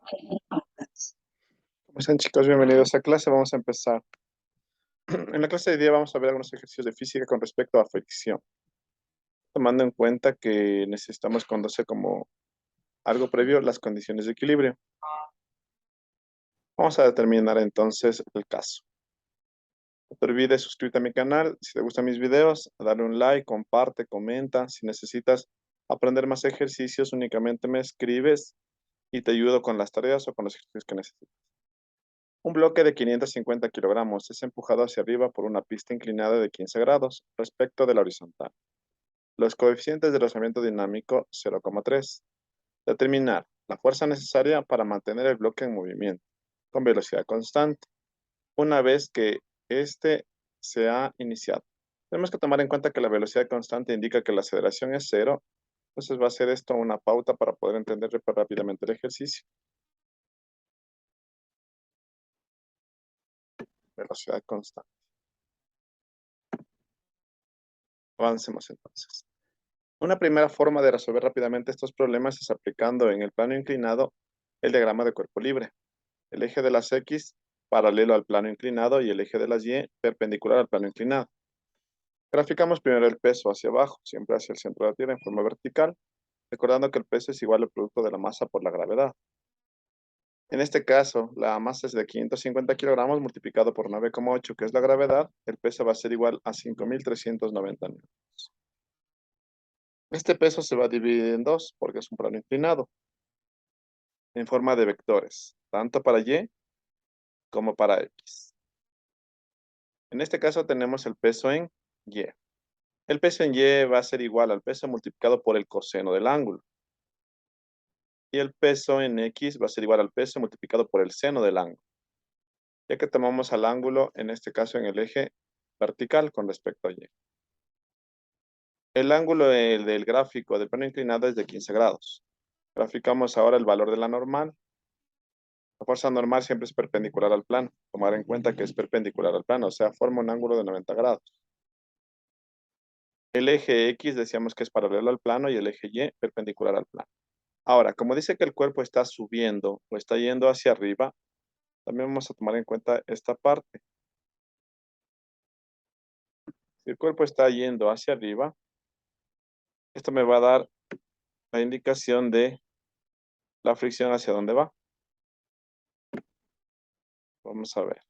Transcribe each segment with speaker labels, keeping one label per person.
Speaker 1: ¿Cómo están, chicos? Bienvenidos a clase. Vamos a empezar. En la clase de hoy día vamos a ver algunos ejercicios de física con respecto a fricción, tomando en cuenta que necesitamos conocer como algo previo las condiciones de equilibrio. Vamos a determinar entonces el caso. No te olvides suscribirte a mi canal. Si te gustan mis videos, dale un like, comparte, comenta. Si necesitas aprender más ejercicios, únicamente me escribes y te ayudo con las tareas o con los ejercicios que necesites. Un bloque de 550 kilogramos es empujado hacia arriba por una pista inclinada de 15 grados respecto de la horizontal. Los coeficientes de rozamiento dinámico 0,3. Determinar la fuerza necesaria para mantener el bloque en movimiento con velocidad constante una vez que éste se ha iniciado. Tenemos que tomar en cuenta que la velocidad constante indica que la aceleración es cero, entonces va a ser esto una pauta para poder entender rápidamente el ejercicio. Velocidad constante. Avancemos entonces. Una primera forma de resolver rápidamente estos problemas es aplicando en el plano inclinado el diagrama de cuerpo libre. El eje de las X paralelo al plano inclinado y el eje de las Y perpendicular al plano inclinado. Graficamos primero el peso hacia abajo, siempre hacia el centro de la Tierra en forma vertical, recordando que el peso es igual al producto de la masa por la gravedad. En este caso, la masa es de 550 kilogramos multiplicado por 9,8, que es la gravedad. El peso va a ser igual a 5.390 newtons. Este peso se va a dividir en dos porque es un plano inclinado, en forma de vectores, tanto para Y como para X. En este caso tenemos el peso en Y. El peso en Y va a ser igual al peso multiplicado por el coseno del ángulo. Y el peso en X va a ser igual al peso multiplicado por el seno del ángulo. Ya que tomamos al ángulo, en este caso en el eje vertical con respecto a Y. El ángulo del gráfico del plano inclinado es de 15 grados. Graficamos ahora el valor de la normal. La fuerza normal siempre es perpendicular al plano. Tomar en cuenta que es perpendicular al plano, o sea, forma un ángulo de 90 grados. El eje X decíamos que es paralelo al plano y el eje Y perpendicular al plano. Ahora, como dice que el cuerpo está subiendo o está yendo hacia arriba, también vamos a tomar en cuenta esta parte. Si el cuerpo está yendo hacia arriba, esto me va a dar la indicación de la fricción hacia dónde va. Vamos a ver.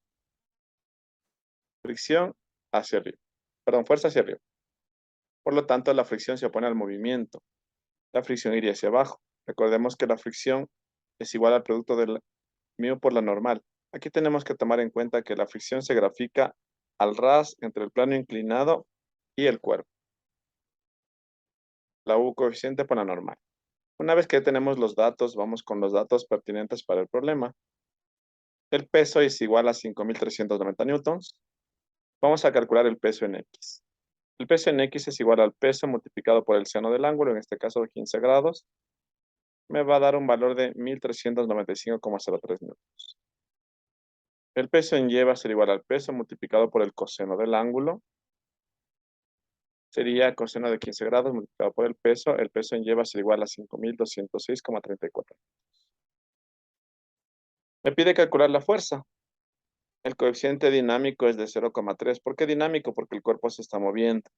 Speaker 1: Fricción hacia arriba. Perdón, fuerza hacia arriba. Por lo tanto, la fricción se opone al movimiento. La fricción iría hacia abajo. Recordemos que la fricción es igual al producto del mío por la normal. Aquí tenemos que tomar en cuenta que la fricción se grafica al ras entre el plano inclinado y el cuerpo. La U coeficiente por la normal. Una vez que tenemos los datos, vamos con los datos pertinentes para el problema. El peso es igual a 5.390 newtons. Vamos a calcular el peso en X. El peso en X es igual al peso multiplicado por el seno del ángulo, en este caso de 15 grados. Me va a dar un valor de 1.395,03 newtons. El peso en Y va a ser igual al peso multiplicado por el coseno del ángulo. Sería coseno de 15 grados multiplicado por el peso. El peso en Y va a ser igual a 5.206,34. Me pide calcular la fuerza. El coeficiente dinámico es de 0,3. ¿Por qué dinámico? Porque el cuerpo se está moviendo.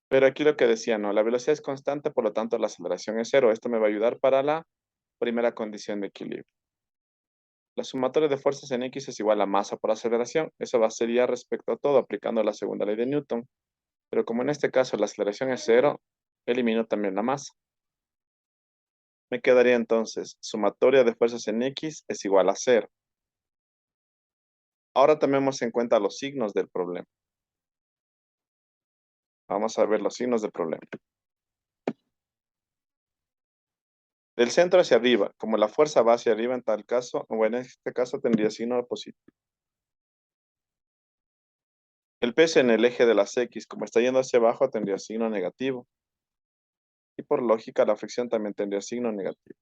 Speaker 1: Pero aquí lo que decía, no, la velocidad es constante, por lo tanto la aceleración es cero. Esto me va a ayudar para la primera condición de equilibrio. La sumatoria de fuerzas en X es igual a masa por aceleración. Eso sería respecto a todo aplicando la segunda ley de Newton. Pero como en este caso la aceleración es cero, elimino también la masa. Me quedaría entonces, sumatoria de fuerzas en X es igual a cero. Ahora tomemos en cuenta los signos del problema. Vamos a ver los signos del problema. Del centro hacia arriba, como la fuerza va hacia arriba en tal caso, o en este caso tendría signo positivo. El peso en el eje de las X, como está yendo hacia abajo, tendría signo negativo. Y por lógica, la fricción también tendría signo negativo.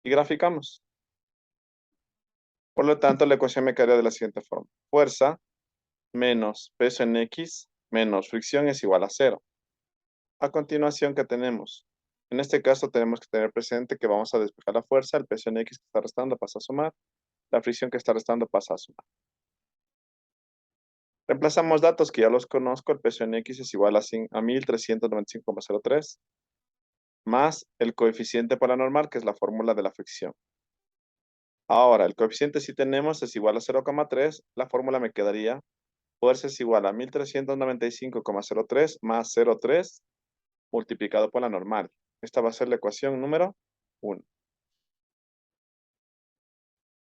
Speaker 1: Y graficamos. Por lo tanto, la ecuación me quedaría de la siguiente forma. Fuerza menos peso en X menos fricción es igual a cero. A continuación, ¿qué tenemos? En este caso tenemos que tener presente que vamos a despejar la fuerza, el peso en X que está restando pasa a sumar, la fricción que está restando pasa a sumar. Reemplazamos datos que ya los conozco, el peso en X es igual a 1395,03 más el coeficiente paranormal, que es la fórmula de la fricción. Ahora, el coeficiente si tenemos es igual a 0,3, la fórmula me quedaría, fuerza es igual a 1395,03 más 0,3 multiplicado por la normal. Esta va a ser la ecuación número 1.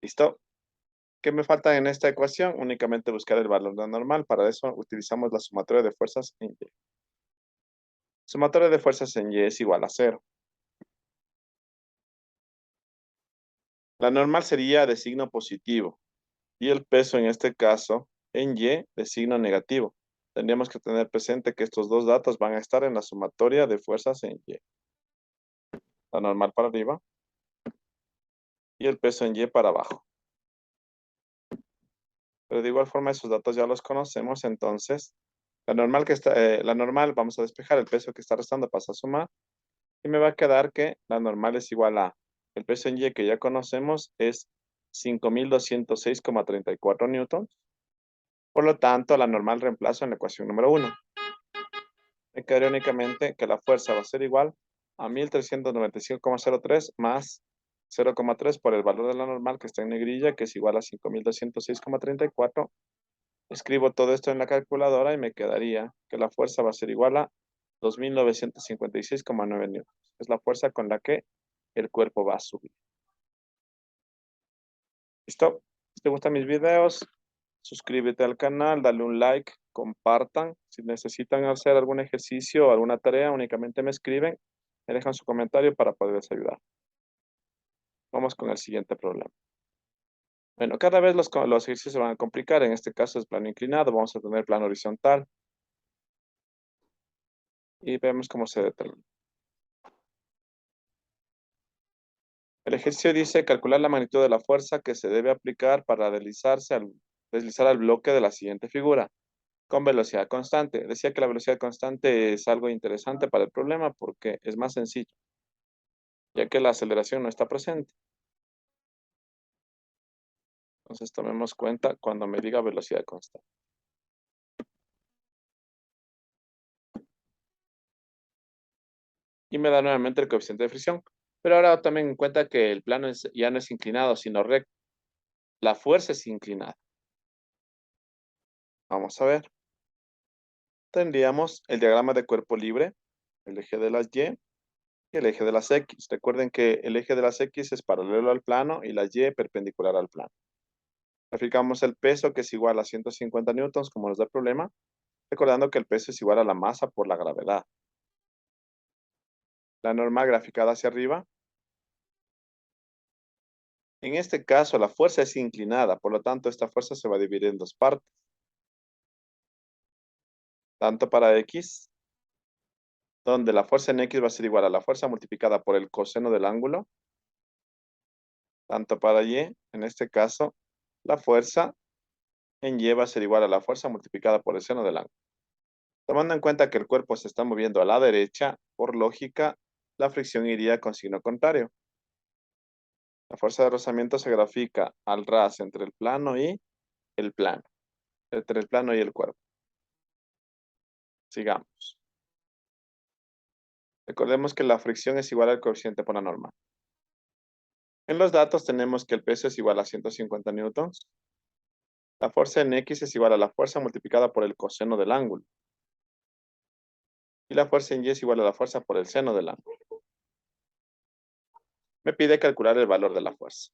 Speaker 1: ¿Listo? ¿Qué me falta en esta ecuación? Únicamente buscar el valor de la normal. Para eso utilizamos la sumatoria de fuerzas en Y. Sumatoria de fuerzas en Y es igual a 0. La normal sería de signo positivo y el peso en este caso en Y de signo negativo. Tendríamos que tener presente que estos dos datos van a estar en la sumatoria de fuerzas en Y. La normal para arriba y el peso en Y para abajo. Pero de igual forma esos datos ya los conocemos, entonces la normal vamos a despejar, el peso que está restando pasa a sumar y me va a quedar que la normal es igual a el peso en Y que ya conocemos es 5206,34 newtons. Por lo tanto, la normal reemplazo en la ecuación número 1. Me quedaría únicamente que la fuerza va a ser igual a 1395,03 más 0,3 por el valor de la normal que está en negrilla, que es igual a 5206,34. Escribo todo esto en la calculadora y me quedaría que la fuerza va a ser igual a 2956,9 newtons. Es la fuerza con la que el cuerpo va a subir. ¿Listo? Si te gustan mis videos, suscríbete al canal, dale un like, compartan. Si necesitan hacer algún ejercicio o alguna tarea, únicamente me escriben, me dejan su comentario para poderles ayudar. Vamos con el siguiente problema. Bueno, cada vez los ejercicios se van a complicar. En este caso es plano inclinado, vamos a tener plano horizontal. Y vemos cómo se determina. El ejercicio dice calcular la magnitud de la fuerza que se debe aplicar para deslizar al bloque de la siguiente figura con velocidad constante. Decía que la velocidad constante es algo interesante para el problema porque es más sencillo, ya que la aceleración no está presente. Entonces tomemos cuenta cuando me diga velocidad constante. Y me da nuevamente el coeficiente de fricción. Pero ahora tomen en cuenta que el plano ya no es inclinado, sino recto. La fuerza es inclinada. Vamos a ver. Tendríamos el diagrama de cuerpo libre, el eje de las Y y el eje de las X. Recuerden que el eje de las X es paralelo al plano y la Y perpendicular al plano. Aplicamos el peso que es igual a 150 newtons como nos da el problema, recordando que el peso es igual a la masa por la gravedad. La normal graficada hacia arriba. En este caso la fuerza es inclinada, por lo tanto esta fuerza se va a dividir en dos partes. Tanto para X, donde la fuerza en X va a ser igual a la fuerza multiplicada por el coseno del ángulo. Tanto para Y, en este caso, la fuerza en Y va a ser igual a la fuerza multiplicada por el seno del ángulo. Tomando en cuenta que el cuerpo se está moviendo a la derecha, por lógica, la fricción iría con signo contrario. La fuerza de rozamiento se grafica al ras entre el plano y el plano. Entre el plano y el cuerpo. Sigamos. Recordemos que la fricción es igual al coeficiente por la norma. En los datos tenemos que el peso es igual a 150 newtons. La fuerza en X es igual a la fuerza multiplicada por el coseno del ángulo. Y la fuerza en Y es igual a la fuerza por el seno del ángulo. Me pide calcular el valor de la fuerza.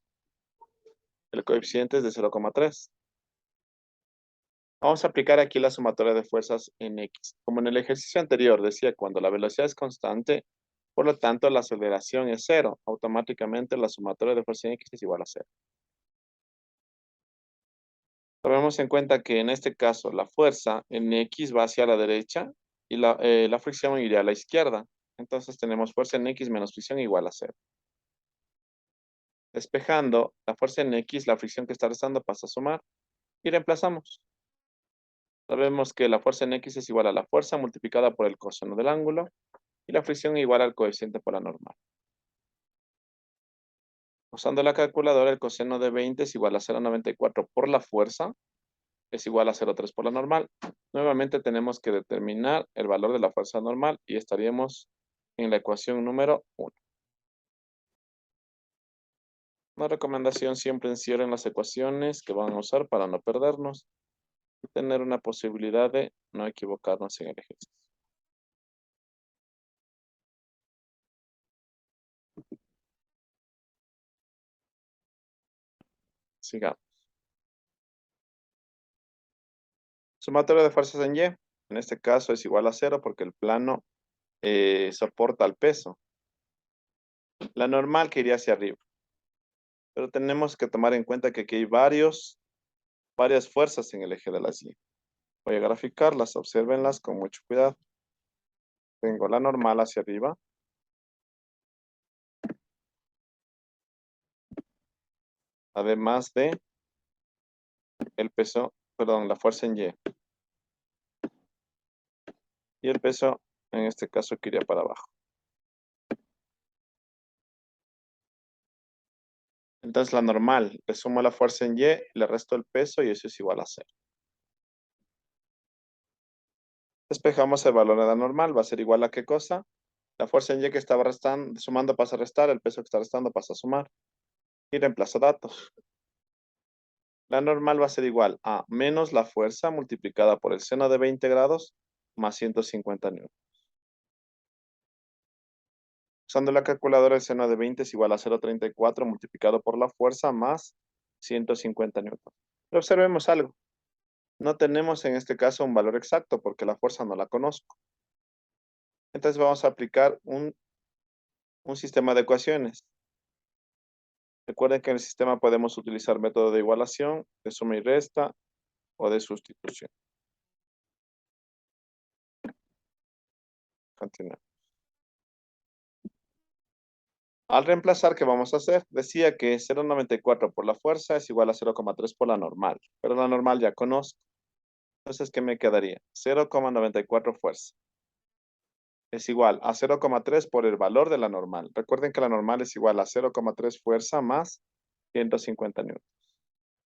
Speaker 1: El coeficiente es de 0,3. Vamos a aplicar aquí la sumatoria de fuerzas en X. Como en el ejercicio anterior decía, cuando la velocidad es constante, por lo tanto la aceleración es 0. Automáticamente la sumatoria de fuerza en X es igual a 0. Tomemos en cuenta que en este caso la fuerza en X va hacia la derecha y la fricción iría a la izquierda. Entonces tenemos fuerza en X menos fricción igual a 0. Despejando la fuerza en X, la fricción que está restando pasa a sumar y reemplazamos. Sabemos que la fuerza en X es igual a la fuerza multiplicada por el coseno del ángulo y la fricción igual al coeficiente por la normal. Usando la calculadora, el coseno de 20 es igual a 0,94 por la fuerza, es igual a 0,3 por la normal. Nuevamente tenemos que determinar el valor de la fuerza normal y estaríamos en la ecuación número 1. Una recomendación: siempre encierren las ecuaciones que van a usar para no perdernos y tener una posibilidad de no equivocarnos en el ejercicio. Sigamos. Sumatorio de fuerzas en Y. En este caso es igual a 0 porque el plano soporta el peso. La normal que iría hacia arriba. Pero tenemos que tomar en cuenta que aquí hay varias fuerzas en el eje de las Y. Voy a graficarlas, obsérvenlas con mucho cuidado. Tengo la normal hacia arriba. Además de el peso, perdón, la fuerza en Y. Y el peso, en este caso, que iría para abajo. Entonces la normal, le sumo la fuerza en Y, le resto el peso y eso es igual a 0. Despejamos el valor de la normal, va a ser igual a ¿qué cosa? La fuerza en Y que estaba sumando pasa a restar, el peso que está restando pasa a sumar. Y reemplazo datos. La normal va a ser igual a menos la fuerza multiplicada por el seno de 20 grados más 150 newtons. Usando la calculadora, el seno de 20 es igual a 0,34 multiplicado por la fuerza más 150 newtons. Pero observemos algo. No tenemos en este caso un valor exacto porque la fuerza no la conozco. Entonces vamos a aplicar un sistema de ecuaciones. Recuerden que en el sistema podemos utilizar método de igualación, de suma y resta o de sustitución. Continuamos. Al reemplazar, ¿qué vamos a hacer? Decía que 0,94 por la fuerza es igual a 0,3 por la normal, pero la normal ya conozco. Entonces, ¿qué me quedaría? 0,94 fuerza es igual a 0,3 por el valor de la normal. Recuerden que la normal es igual a 0,3 fuerza más 150 newtons.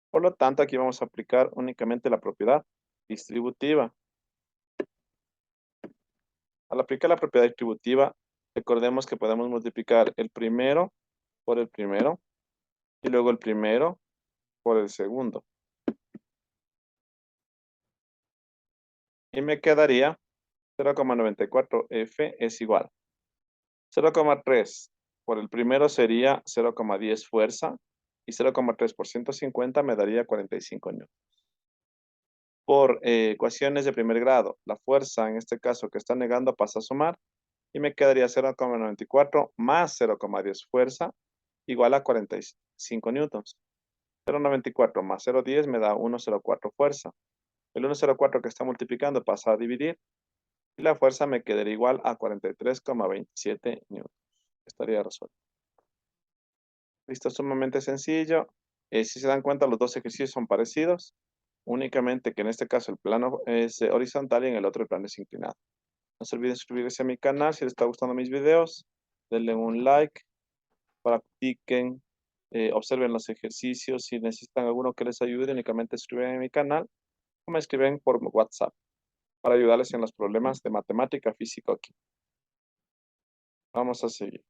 Speaker 1: Por lo tanto, aquí vamos a aplicar únicamente la propiedad distributiva. Al aplicar la propiedad distributiva, recordemos que podemos multiplicar el primero por el primero y luego el primero por el segundo. Y me quedaría 0,94F es igual. 0,3 por el primero sería 0,10 fuerza y 0,3 por 150 me daría 45 newtons. Por ecuaciones de primer grado, la fuerza en este caso que está negando pasa a sumar y me quedaría 0,94 más 0,10 fuerza igual a 45 newtons. 0,94 más 0,10 me da 1,04 fuerza. El 1,04 que está multiplicando pasa a dividir y la fuerza me quedaría igual a 43,27 newtons. Estaría resuelto. Listo, sumamente sencillo. Si se dan cuenta, los dos ejercicios son parecidos, únicamente que en este caso el plano es horizontal y en el otro el plano es inclinado. No se olviden suscribirse a mi canal si les está gustando mis videos. Denle un like, practiquen, observen los ejercicios. Si necesitan alguno que les ayude, únicamente escriben en mi canal o me escriben por WhatsApp para ayudarles en los problemas de matemática, física o química. Vamos a seguir.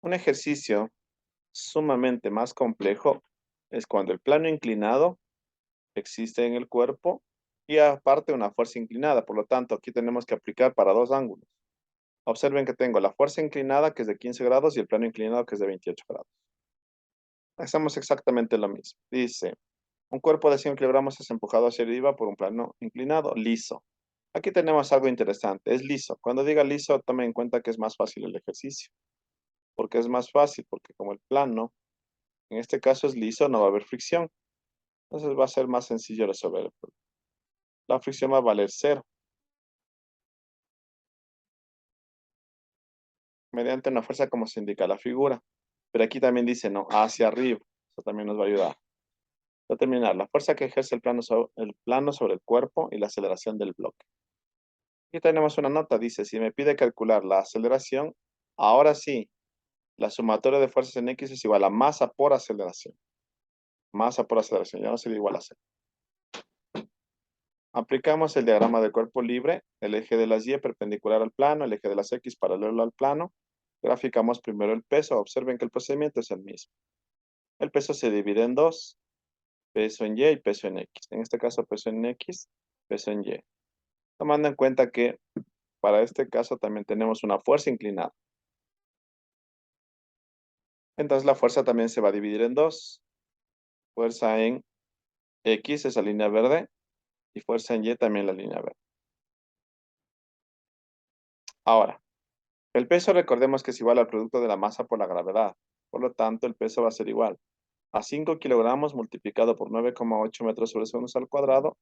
Speaker 1: Un ejercicio sumamente más complejo es cuando el plano inclinado existe en el cuerpo y aparte una fuerza inclinada. Por lo tanto, aquí tenemos que aplicar para dos ángulos. Observen que tengo la fuerza inclinada que es de 15 grados y el plano inclinado que es de 28 grados. Hacemos exactamente lo mismo. Dice, un cuerpo de 100 kilogramos es empujado hacia arriba por un plano inclinado, liso. Aquí tenemos algo interesante, es liso. Cuando diga liso, tome en cuenta que es más fácil el ejercicio. ¿Por qué es más fácil? Porque como el plano, en este caso es liso, no va a haber fricción. Entonces va a ser más sencillo resolver el problema. La fricción va a valer 0. Mediante una fuerza como se indica la figura. Pero aquí también dice, no, hacia arriba. Eso también nos va a ayudar. Para terminar, la fuerza que ejerce el plano sobre el cuerpo y la aceleración del bloque. Aquí tenemos una nota, dice, si me pide calcular la aceleración, ahora sí, la sumatoria de fuerzas en X es igual a masa por aceleración. Masa por aceleración, ya no sería igual a cero. Aplicamos el diagrama del cuerpo libre, el eje de las Y perpendicular al plano, el eje de las X paralelo al plano. Graficamos primero el peso. Observen que el procedimiento es el mismo. El peso se divide en dos, peso en Y y peso en X. En este caso, peso en X, peso en Y. Tomando en cuenta que para este caso también tenemos una fuerza inclinada. Entonces la fuerza también se va a dividir en dos. Fuerza en X, esa línea verde, y fuerza en Y también la línea verde. Ahora, el peso recordemos que es igual al producto de la masa por la gravedad. Por lo tanto, el peso va a ser igual a 5 kilogramos multiplicado por 9,8 metros sobre segundos al cuadrado.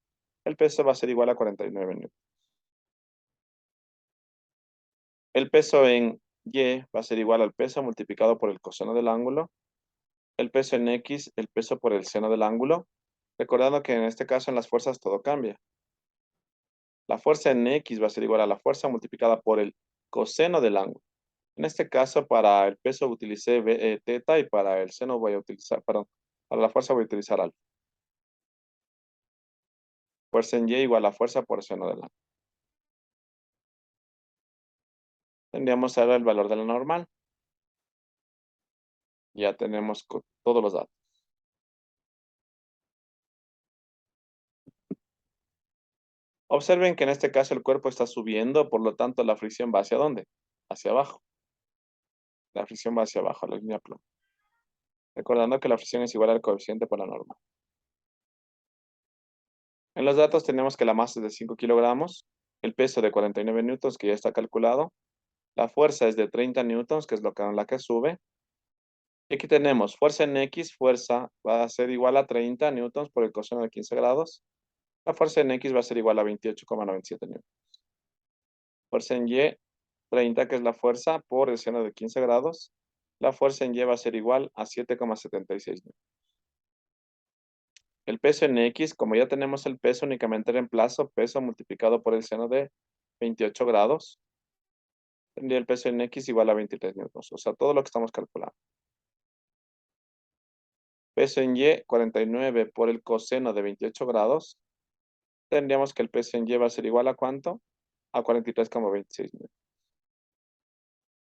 Speaker 1: El peso va a ser igual a 49 newtons. El peso en Y va a ser igual al peso multiplicado por el coseno del ángulo. El peso en X, el peso por el seno del ángulo. Recordando que en este caso en las fuerzas todo cambia. La fuerza en X va a ser igual a la fuerza multiplicada por el coseno del ángulo. En este caso, para el peso utilicé teta y para el seno voy a utilizar, perdón, para la fuerza voy a utilizar alfa. Fuerza en Y igual a fuerza por seno del ángulo. Tendríamos ahora el valor de la normal. Ya tenemos todos los datos. Observen que en este caso el cuerpo está subiendo, por lo tanto la fricción va hacia dónde? Hacia abajo. La fricción va hacia abajo, la línea plana. Recordando que la fricción es igual al coeficiente por la normal. En los datos tenemos que la masa es de 5 kilogramos, el peso de 49 newtons, que ya está calculado, la fuerza es de 30 newtons, que es la que sube. Y aquí tenemos fuerza en X, fuerza va a ser igual a 30 newtons por el coseno de 15 grados. La fuerza en X va a ser igual a 28,97 newtons. Fuerza en Y, 30, que es la fuerza por el seno de 15 grados. La fuerza en Y va a ser igual a 7,76 newtons. El peso en X, como ya tenemos el peso, únicamente reemplazo peso multiplicado por el seno de 28 grados. Tendría el peso en X igual a 23 newtons. O sea, todo lo que estamos calculando. Peso en Y, 49 por el coseno de 28 grados. Tendríamos que el peso en Y va a ser igual a ¿cuánto? A 43,26 newtons.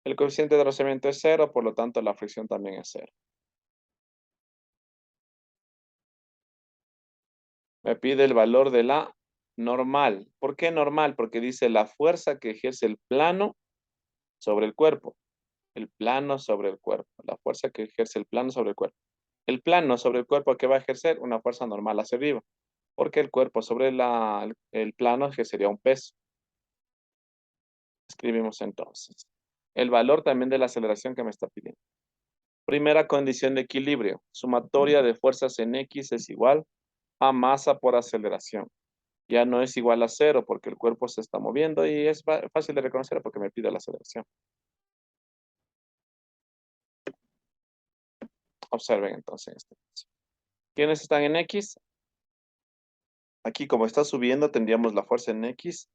Speaker 1: El coeficiente de rozamiento es cero, por lo tanto la fricción también es cero. Me pide el valor de la normal. ¿Por qué normal? Porque dice la fuerza que ejerce el plano sobre el cuerpo. El plano sobre el cuerpo. La fuerza que ejerce el plano sobre el cuerpo. El plano sobre el cuerpo que va a ejercer una fuerza normal hacia arriba. Porque el cuerpo sobre el plano ejercería un peso. Escribimos entonces. El valor también de la aceleración que me está pidiendo. Primera condición de equilibrio. Sumatoria de fuerzas en X es igual a masa por aceleración. Ya no es igual a cero porque el cuerpo se está moviendo y es fácil de reconocer porque me pide la aceleración. Observen entonces este caso. ¿Quiénes están en X? Aquí como está subiendo tendríamos la fuerza en X.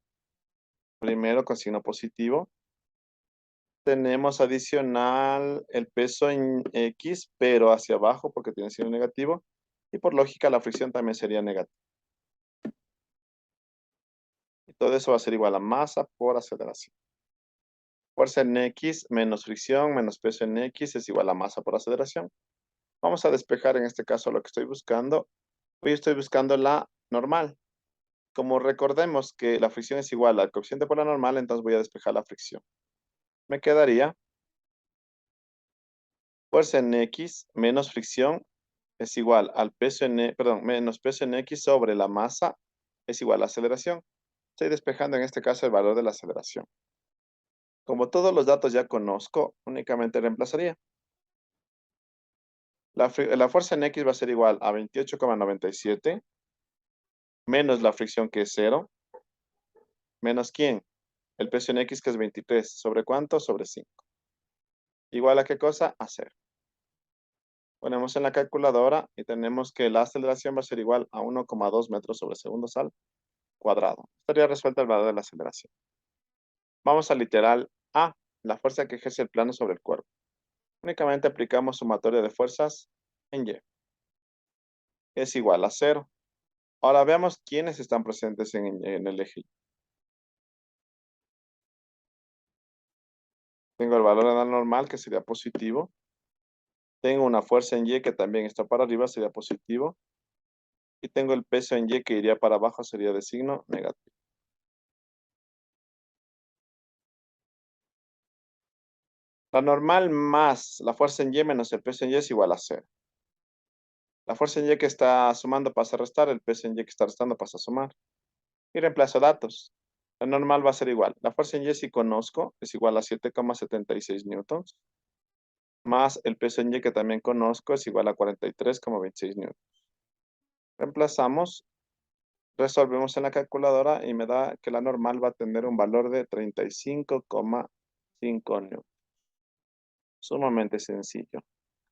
Speaker 1: Primero con signo positivo. Tenemos adicional el peso en X, pero hacia abajo porque tiene signo negativo. Y por lógica la fricción también sería negativa. Y todo eso va a ser igual a masa por aceleración. Fuerza en X menos fricción menos peso en X es igual a masa por aceleración. Vamos a despejar en este caso lo que estoy buscando. Hoy estoy buscando la normal. Como recordemos que la fricción es igual al coeficiente por la normal, entonces voy a despejar la fricción. Me quedaría fuerza en X menos fricción es igual al peso menos peso en X sobre la masa es igual a aceleración. Estoy despejando en este caso el valor de la aceleración. Como todos los datos ya conozco, únicamente reemplazaría. La fuerza en X va a ser igual a 28,97 menos la fricción que es 0, menos ¿quién? El peso en X que es 23. ¿Sobre cuánto? Sobre 5. ¿Igual a qué cosa? A 0. Ponemos en la calculadora y tenemos que la aceleración va a ser igual a 1,2 metros sobre segundos al cuadrado. Estaría resuelto el valor de la aceleración. Vamos al literal A, la fuerza que ejerce el plano sobre el cuerpo. Únicamente aplicamos sumatoria de fuerzas en Y. Es igual a 0. Ahora veamos quiénes están presentes en el eje. Tengo el valor de la normal, que sería positivo. Tengo una fuerza en Y que también está para arriba, sería positivo. Y tengo el peso en Y que iría para abajo, sería de signo negativo. La normal más la fuerza en Y menos el peso en Y es igual a 0. La fuerza en Y que está sumando pasa a restar, el peso en Y que está restando pasa a sumar. Y reemplazo datos. La normal va a ser igual. La fuerza en Y si conozco es igual a 7,76 newtons. Más el peso en Y que también conozco es igual a 43,26 newtons. Reemplazamos, resolvemos en la calculadora y me da que la normal va a tener un valor de 35,5 newtons. Sumamente sencillo.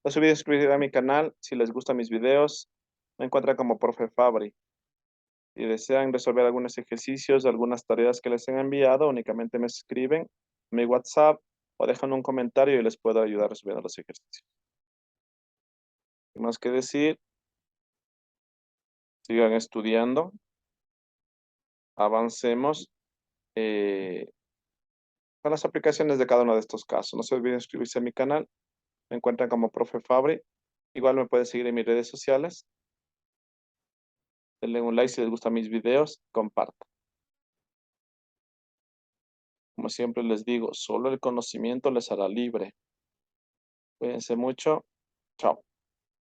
Speaker 1: No se olviden suscribirse a mi canal. Si les gustan mis videos, me encuentran como Profe Fabri. Si desean resolver algunos ejercicios, algunas tareas que les han enviado, únicamente me escriben a mi WhatsApp o dejan un comentario y les puedo ayudar resolviendo los ejercicios. Sin más que decir, sigan estudiando, avancemos con las aplicaciones de cada uno de estos casos. No se olviden suscribirse a mi canal. Me encuentran como Profe Fabri. Igual me pueden seguir en mis redes sociales. Denle un like si les gustan mis videos. Compartan. Como siempre les digo, solo el conocimiento les hará libre. Cuídense mucho. Chao.